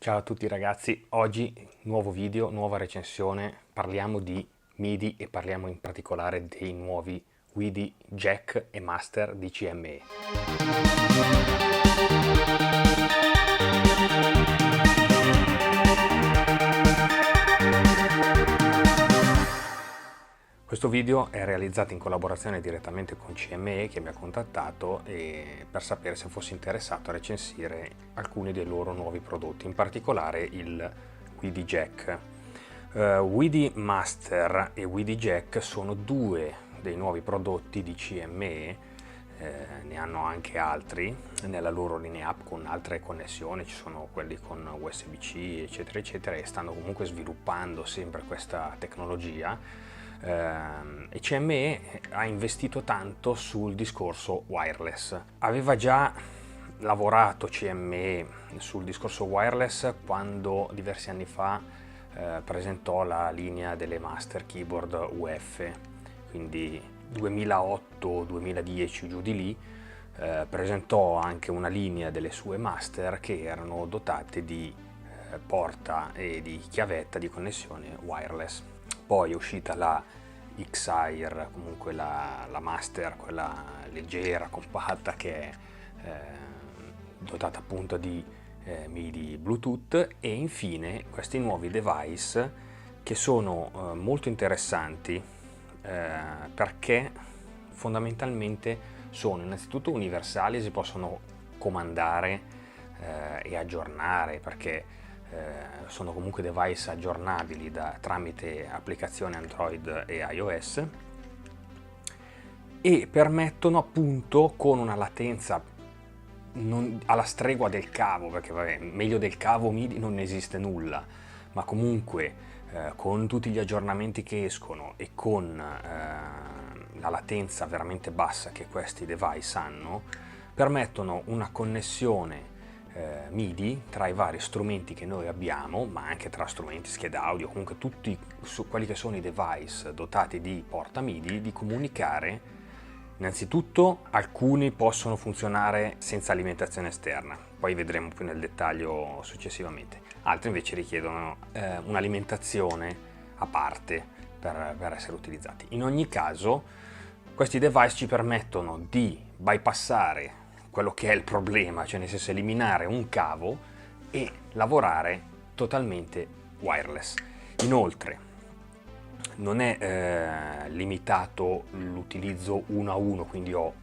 Ciao a tutti ragazzi, oggi nuovo video, nuova recensione, parliamo di MIDI e parliamo in particolare dei nuovi MIDI Jack e Master di CME. Questo video è realizzato in collaborazione direttamente con CME che mi ha contattato per sapere se fossi interessato a recensire alcuni dei loro nuovi prodotti, in particolare il MIDI Jack. MIDI Master e MIDI Jack sono due dei nuovi prodotti di CME, ne hanno anche altri nella loro lineup con altre connessioni, ci sono quelli con USB-C eccetera eccetera, e stanno comunque sviluppando sempre questa tecnologia. E CME ha investito tanto sul discorso wireless. Aveva già lavorato CME sul discorso wireless quando diversi anni fa presentò la linea delle Master Keyboard UF, quindi 2008-2010 giù di lì. Presentò anche una linea delle sue Master che erano dotate di porta e di chiavetta di connessione wireless. Poi è uscita la X-Air, comunque la Master, quella leggera, compatta, che è dotata appunto di MIDI Bluetooth, e infine questi nuovi device che sono molto interessanti perché fondamentalmente sono innanzitutto universali, si possono comandare e aggiornare perché sono comunque device aggiornabili tramite applicazioni Android e iOS, e permettono appunto, con una latenza alla stregua del cavo, perché vabbè, meglio del cavo MIDI non esiste nulla, ma comunque con tutti gli aggiornamenti che escono e con la latenza veramente bassa che questi device hanno, permettono una connessione MIDI tra i vari strumenti che noi abbiamo, ma anche tra strumenti, schede audio, comunque tutti quelli che sono i device dotati di porta MIDI, di comunicare. Innanzitutto alcuni possono funzionare senza alimentazione esterna, poi vedremo più nel dettaglio successivamente, altri invece richiedono un'alimentazione a parte per essere utilizzati. In ogni caso questi device ci permettono di bypassare quello che è il problema, cioè nel senso eliminare un cavo e lavorare totalmente wireless. Inoltre non è limitato l'utilizzo uno a uno, quindi ho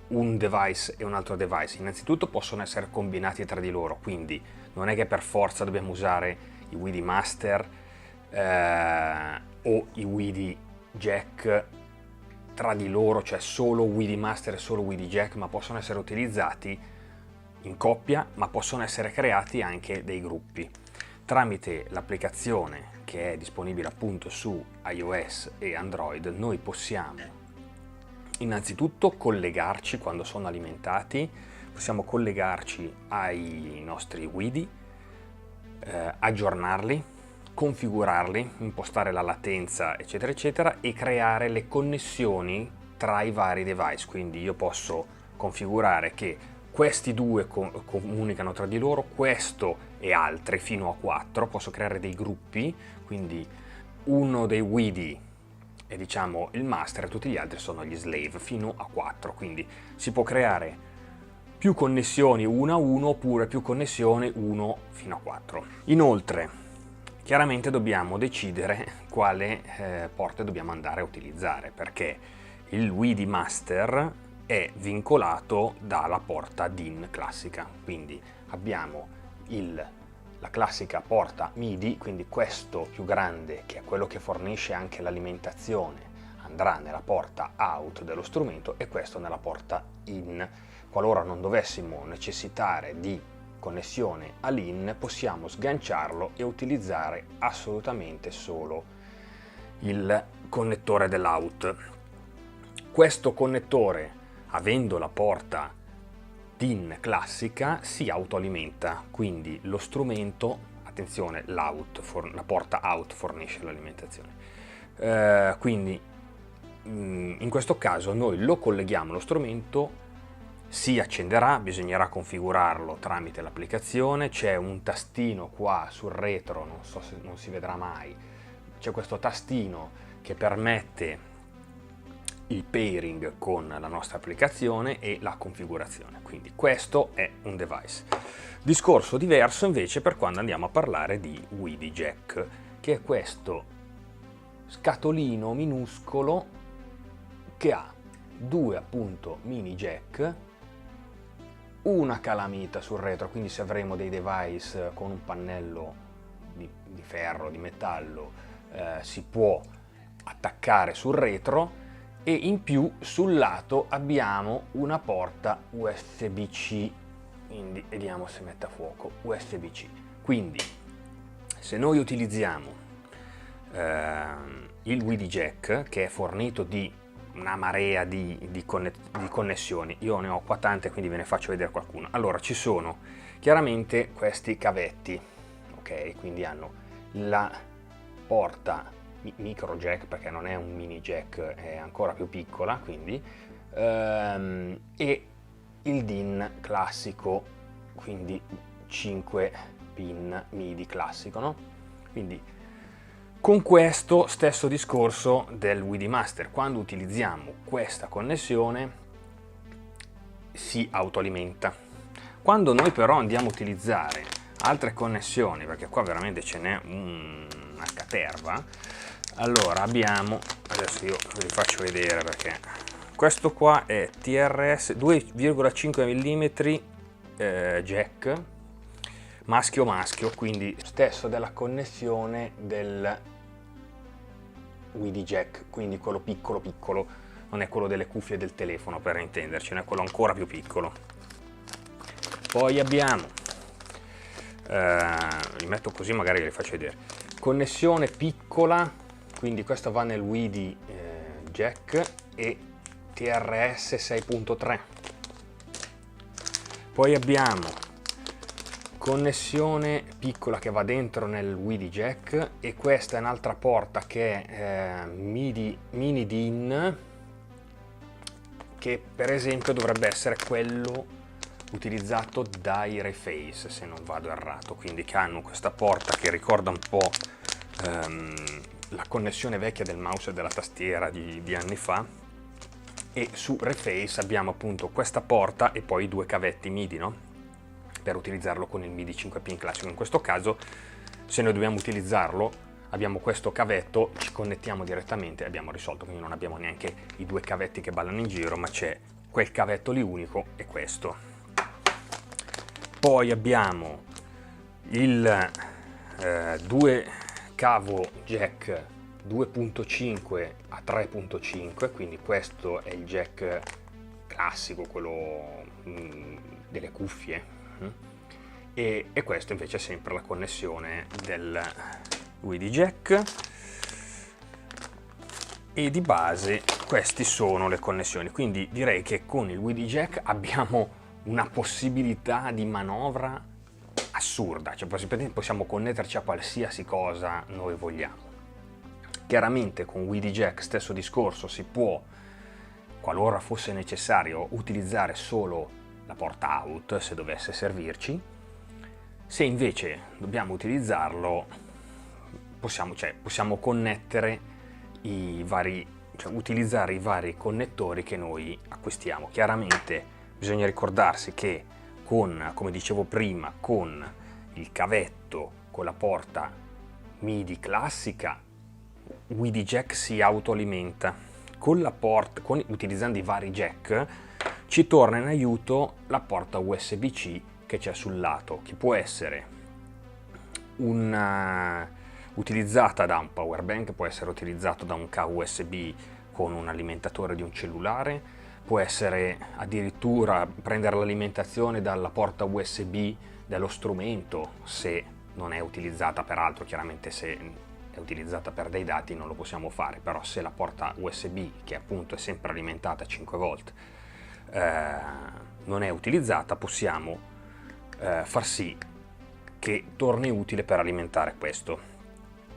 un device e un altro device. Innanzitutto possono essere combinati tra di loro, quindi non è che per forza dobbiamo usare i MIDI Master o i MIDI Jack tra di loro, cioè solo MIDI Master e solo MIDI Jack, ma possono essere utilizzati in coppia, ma possono essere creati anche dei gruppi. Tramite l'applicazione che è disponibile appunto su iOS e Android, noi possiamo innanzitutto collegarci quando sono alimentati, possiamo collegarci ai nostri MIDI, aggiornarli, configurarli, impostare la latenza eccetera eccetera, e creare le connessioni tra i vari device. Quindi io posso configurare che questi due comunicano tra di loro, questo e altri fino a 4, posso creare dei gruppi, quindi uno dei MIDI è diciamo il master e tutti gli altri sono gli slave fino a 4, quindi si può creare più connessioni 1 a 1 oppure più connessioni 1 fino a 4. Inoltre chiaramente dobbiamo decidere quale porte dobbiamo andare a utilizzare, perché il MIDI Master è vincolato dalla porta DIN classica, quindi abbiamo la classica porta MIDI, quindi questo più grande, che è quello che fornisce anche l'alimentazione, andrà nella porta out dello strumento, e questo nella porta in. Qualora non dovessimo necessitare di connessione all'in, possiamo sganciarlo e utilizzare assolutamente solo il connettore dell'out. Questo connettore, avendo la porta DIN classica, si autoalimenta, quindi lo strumento, attenzione, la porta out fornisce l'alimentazione, quindi in questo caso noi lo colleghiamo allo strumento, si accenderà, bisognerà configurarlo tramite l'applicazione, c'è un tastino qua sul retro, non so se non si vedrà mai, c'è questo tastino che permette il pairing con la nostra applicazione e la configurazione, quindi questo è un device. Discorso diverso invece per quando andiamo a parlare di WiDi Jack, che è questo scatolino minuscolo che ha due appunto mini jack, una calamita sul retro, quindi se avremo dei device con un pannello di ferro, di metallo, si può attaccare sul retro, e in più sul lato abbiamo una porta USB-C, quindi vediamo se mette a fuoco, USB-C. Quindi se noi utilizziamo il WiDi Jack, che è fornito di una marea di connessioni, io ne ho qua tante, quindi ve ne faccio vedere qualcuno. Allora, ci sono chiaramente questi cavetti, ok? Quindi hanno la porta micro jack, perché non è un mini jack, è ancora più piccola, quindi e il DIN classico, quindi 5 pin MIDI classico, no? Quindi con questo stesso discorso del WiDi Master, quando utilizziamo questa connessione si autoalimenta. Quando noi però andiamo a utilizzare altre connessioni, perché qua veramente ce n'è una caterva, allora abbiamo, adesso io ve li faccio vedere, perché questo qua è TRS 2,5 mm jack maschio, quindi stesso della connessione del WiDi Jack, quindi quello piccolo, non è quello delle cuffie del telefono per intenderci, non è quello ancora più piccolo. Poi abbiamo, li metto così magari ve li faccio vedere, connessione piccola, quindi questo va nel WiDi Jack e TRS 6.3. Poi abbiamo connessione piccola che va dentro nel WiDi Jack, e questa è un'altra porta che è mini DIN, che per esempio dovrebbe essere quello utilizzato dai Reface, se non vado errato, quindi che hanno questa porta che ricorda un po' la connessione vecchia del mouse e della tastiera di anni fa, e su Reface abbiamo appunto questa porta e poi due cavetti MIDI, no? Per utilizzarlo con il MIDI 5 pin classico. In questo caso, se noi dobbiamo utilizzarlo, abbiamo questo cavetto, ci connettiamo direttamente e abbiamo risolto, quindi non abbiamo neanche i due cavetti che ballano in giro, ma c'è quel cavetto lì unico e questo. Poi abbiamo il due cavo jack 2.5 a 3.5, quindi questo è il jack classico, quello delle cuffie, e questo invece è sempre la connessione del WiDi Jack, e di base queste sono le connessioni, quindi direi che con il WiDi Jack abbiamo una possibilità di manovra assurda, cioè possiamo connetterci a qualsiasi cosa noi vogliamo. Chiaramente con WiDi Jack stesso discorso, si può, qualora fosse necessario, utilizzare solo la porta out se dovesse servirci. Se invece dobbiamo utilizzarlo, possiamo connettere utilizzare i vari connettori che noi acquistiamo. Chiaramente bisogna ricordarsi che come dicevo prima, con il cavetto, con la porta MIDI classica, WiDi Jack si autoalimenta. Con la porta, utilizzando i vari jack, ci torna in aiuto la porta USB-C che c'è sul lato, che può essere utilizzata da un power bank, può essere utilizzato da un cavo USB con un alimentatore di un cellulare, può essere addirittura prendere l'alimentazione dalla porta USB dello strumento, se non è utilizzata per altro. Chiaramente se è utilizzata per dei dati non lo possiamo fare, però se la porta USB, che appunto è sempre alimentata a 5 volt, non è utilizzata, possiamo far sì che torni utile per alimentare questo.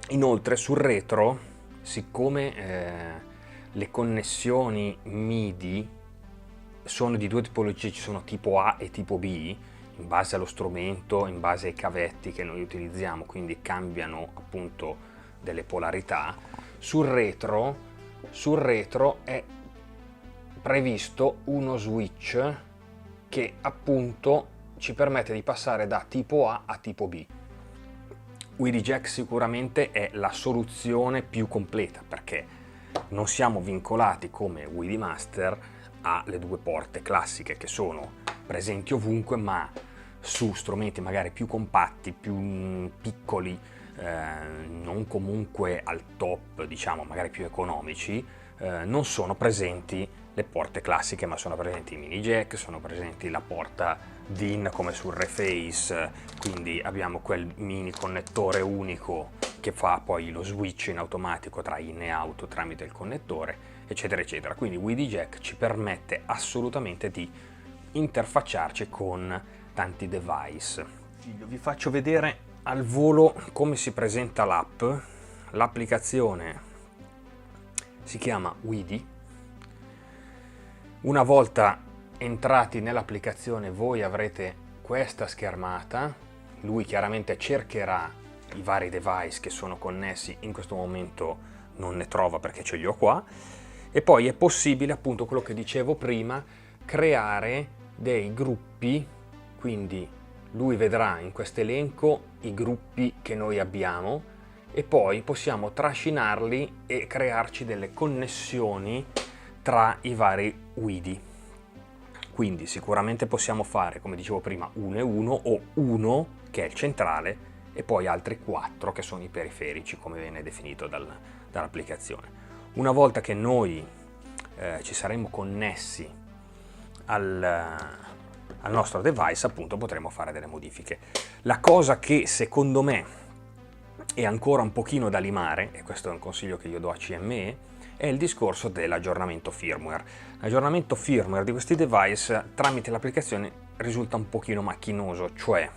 Inoltre sul retro, siccome le connessioni MIDI sono di due tipologie, ci sono tipo A e tipo B, in base allo strumento, in base ai cavetti che noi utilizziamo, quindi cambiano appunto delle polarità. Sul retro è previsto uno switch che appunto ci permette di passare da tipo A a tipo B. WD Jack sicuramente è la soluzione più completa, perché non siamo vincolati come WD Master alle due porte classiche che sono presenti ovunque, ma su strumenti magari più compatti, più piccoli, non comunque al top, diciamo magari più economici, non sono presenti le porte classiche, ma sono presenti i mini jack, sono presenti la porta DIN come sul Reface, quindi abbiamo quel mini connettore unico che fa poi lo switch in automatico tra in e out tramite il connettore, eccetera eccetera. Quindi WD Jack ci permette assolutamente di interfacciarci con tanti device. Vi faccio vedere al volo come si presenta l'app. L'applicazione si chiama WD. Una volta entrati nell'applicazione voi avrete questa schermata. Lui chiaramente cercherà i vari device che sono connessi, in questo momento non ne trova perché ce li ho qua, e poi è possibile, appunto quello che dicevo prima, creare dei gruppi, quindi lui vedrà in questo elenco i gruppi che noi abbiamo e poi possiamo trascinarli e crearci delle connessioni tra i vari WD. Quindi sicuramente possiamo fare, come dicevo prima, uno e uno, o uno che è il centrale e poi altri 4 che sono i periferici, come viene definito dall'applicazione. Una volta che noi ci saremo connessi al nostro device, appunto potremo fare delle modifiche. La cosa che secondo me è ancora un pochino da limare, e questo è un consiglio che io do a CME, è il discorso dell'aggiornamento firmware. L'aggiornamento firmware di questi device tramite l'applicazione risulta un pochino macchinoso, cioè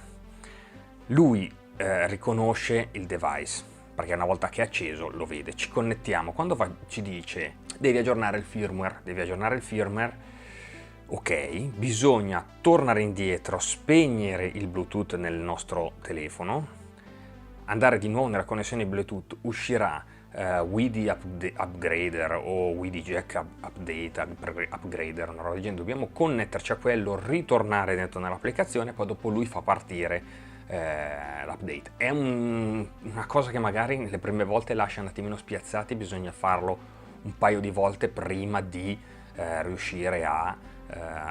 lui riconosce il device, perché una volta che è acceso lo vede, ci connettiamo, quando ci dice devi aggiornare il firmware, ok, bisogna tornare indietro, spegnere il Bluetooth nel nostro telefono, andare di nuovo nella connessione Bluetooth, uscirà WD Upgrader o WD Jack Upgrader, una roba del genere. Dobbiamo connetterci a quello, ritornare dentro nell'applicazione, poi dopo lui fa partire l'update. È una cosa che magari nelle prime volte lascia un attimino spiazzati, bisogna farlo un paio di volte prima di riuscire a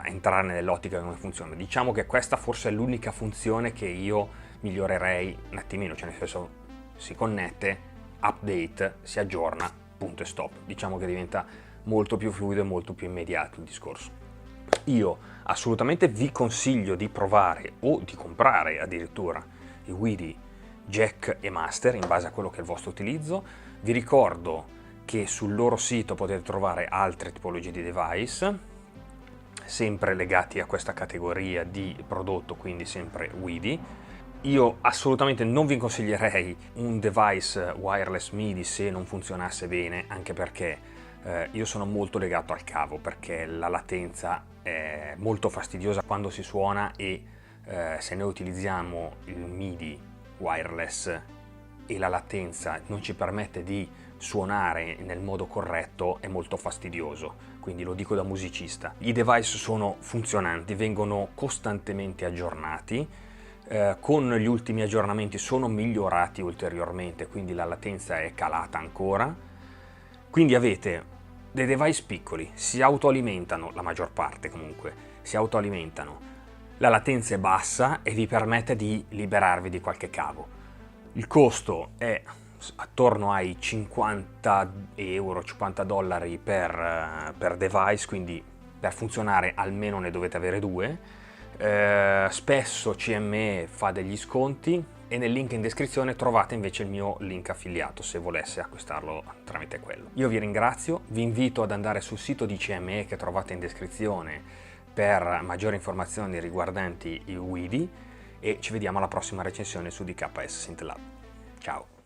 entrare nell'ottica di come funziona. Diciamo che questa forse è l'unica funzione che io migliorerei un attimino, cioè nel senso si connette, update, si aggiorna, punto e stop. Diciamo che diventa molto più fluido e molto più immediato il discorso. Io assolutamente vi consiglio di provare o di comprare addirittura i WD Jack e Master in base a quello che è il vostro utilizzo. Vi ricordo che sul loro sito potete trovare altre tipologie di device, sempre legati a questa categoria di prodotto, quindi sempre WD. Io assolutamente non vi consiglierei un device wireless MIDI se non funzionasse bene, anche perché io sono molto legato al cavo, perché la latenza è molto fastidiosa quando si suona e se noi utilizziamo il MIDI wireless e la latenza non ci permette di suonare nel modo corretto, è molto fastidioso, quindi lo dico da musicista. I device sono funzionanti, vengono costantemente aggiornati, con gli ultimi aggiornamenti sono migliorati ulteriormente, quindi la latenza è calata ancora. Quindi avete dei device piccoli, si autoalimentano, la maggior parte comunque, si autoalimentano, la latenza è bassa e vi permette di liberarvi di qualche cavo. Il costo è attorno ai 50 euro, 50 dollari per device, quindi per funzionare almeno ne dovete avere due. Spesso CME fa degli sconti e nel link in descrizione trovate invece il mio link affiliato se volesse acquistarlo tramite quello. Io vi ringrazio, vi invito ad andare sul sito di CME che trovate in descrizione per maggiori informazioni riguardanti i WD e ci vediamo alla prossima recensione su DKS Synth Lab. Ciao!